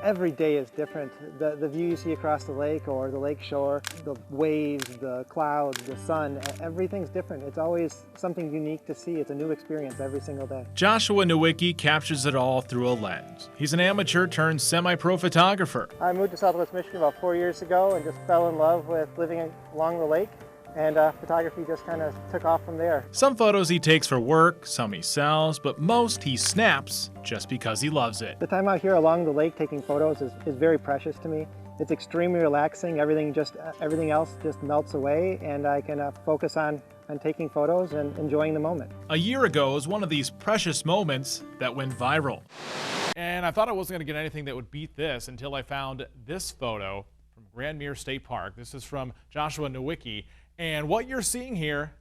Every day is different. The view you see across the lake or the lake shore, the waves, the clouds, the sun, everything's different. It's always something unique to see. It's a new experience every single day. Joshua Nowicki captures it all through a lens. He's an amateur turned semi-pro photographer. I moved to Southwest Michigan about 4 years ago and just fell in love with living along the lake. And photography just kind of took off from there. Some photos he takes for work, some he sells, but most he snaps just because he loves it. The time out here along the lake taking photos is very precious to me. It's extremely relaxing. Everything else just melts away, and I can focus on taking photos and enjoying the moment. A year ago was one of these precious moments that went viral. And I thought I wasn't going to get anything that would beat this until I found this photo from Grand Mirror State Park. This is from Joshua Nowicki. And what you're seeing here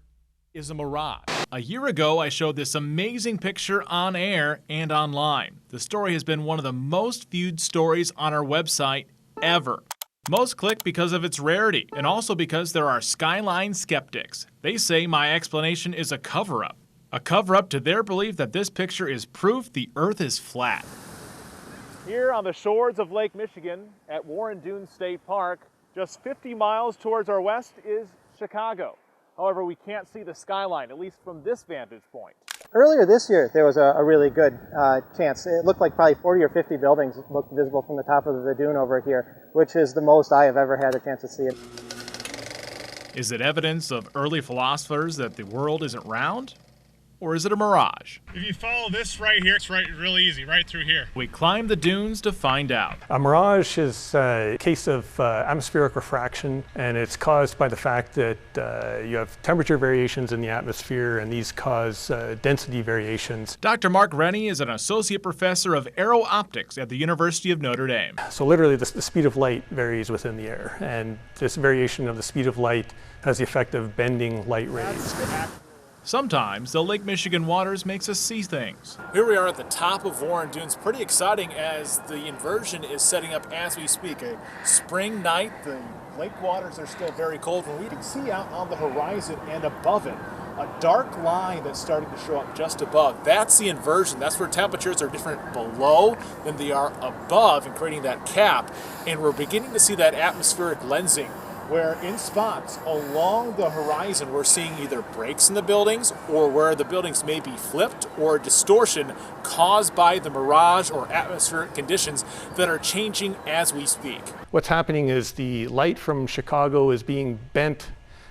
is a mirage. A year ago, I showed this amazing picture on air and online. The story has been one of the most viewed stories on our website ever. Most click because of its rarity, and also because there are Skyline skeptics. They say my explanation is a cover-up. A cover-up to their belief that this picture is proof the Earth is flat. Here on the shores of Lake Michigan at Warren Dunes State Park, just 50 miles towards our west is Chicago. However, we can't see the skyline, at least from this vantage point. Earlier this year, there was a really good chance. It looked like probably 40 or 50 buildings looked visible from the top of the dune over here, which is the most I have ever had a chance to see it. Is it evidence of early philosophers that the world isn't round? Or is it a mirage? If you follow this right here, it's really easy, right through here. We climb the dunes to find out. A mirage is a case of atmospheric refraction, and it's caused by the fact that you have temperature variations in the atmosphere, and these cause density variations. Dr. Mark Rennie is an associate professor of aerooptics at the University of Notre Dame. So literally the speed of light varies within the air, and this variation of the speed of light has the effect of bending light rays. Sometimes the Lake Michigan waters makes us see things. Here we are at the top of Warren Dunes. Pretty exciting as the inversion is setting up as we speak. A spring night, the lake waters are still very cold. And we can see out on the horizon and above it a dark line that's starting to show up just above. That's the inversion. That's where temperatures are different below than they are above and creating that cap. And we're beginning to see that atmospheric lensing, where in spots along the horizon we're seeing either breaks in the buildings or where the buildings may be flipped or distortion caused by the mirage or atmospheric conditions that are changing as we speak. What's happening is the light from Chicago is being bent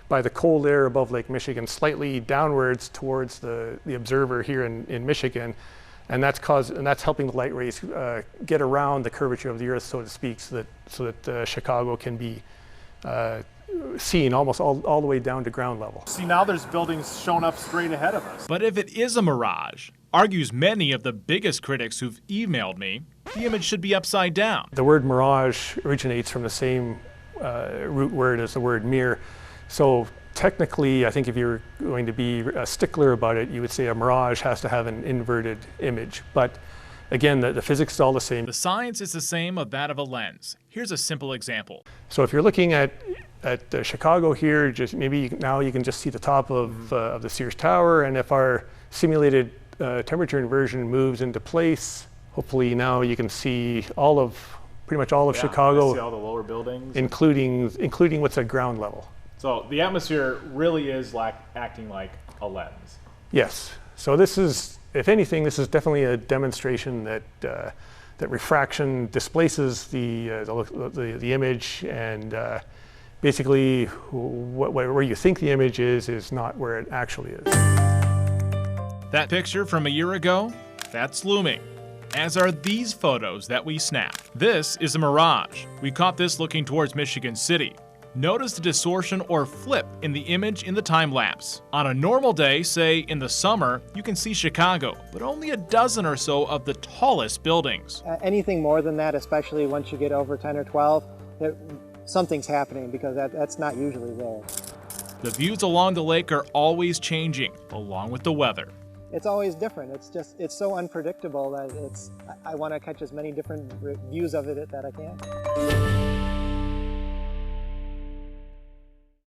by the cold air above Lake Michigan slightly downwards towards the observer here in Michigan. And that's helping the light rays get around the curvature of the Earth, so to speak, so that Chicago can be seen almost all the way down to ground level. See, now there's buildings shown up straight ahead of us. But if it is a mirage, argues many of the biggest critics who've emailed me, the image should be upside down. The word mirage originates from the same root word as the word mirror. So technically, I think if you're going to be a stickler about it, you would say a mirage has to have an inverted image. But again, the physics is all the same. The science is the same of that of a lens. Here's a simple example. So if you're looking at Chicago here, now you can just see the top of the Sears Tower, and if our simulated temperature inversion moves into place, hopefully now you can see pretty much all of Chicago, see all the lower buildings, including what's at ground level. So the atmosphere really is acting like a lens. Yes. So this is, if anything, this is definitely a demonstration that refraction displaces the image, and basically where you think the image is not where it actually is. That picture from a year ago, that's looming, as are these photos that we snapped. This is a mirage. We caught this looking towards Michigan City. Notice the distortion or flip in the image in the time lapse. On a normal day, say in the summer, you can see Chicago, but only a dozen or so of the tallest buildings. Anything more than that, especially once you get over 10 or 12, something's happening, because that's not usually there. The views along the lake are always changing, along with the weather. It's always different. It's so unpredictable that I want to catch as many different views of it that I can.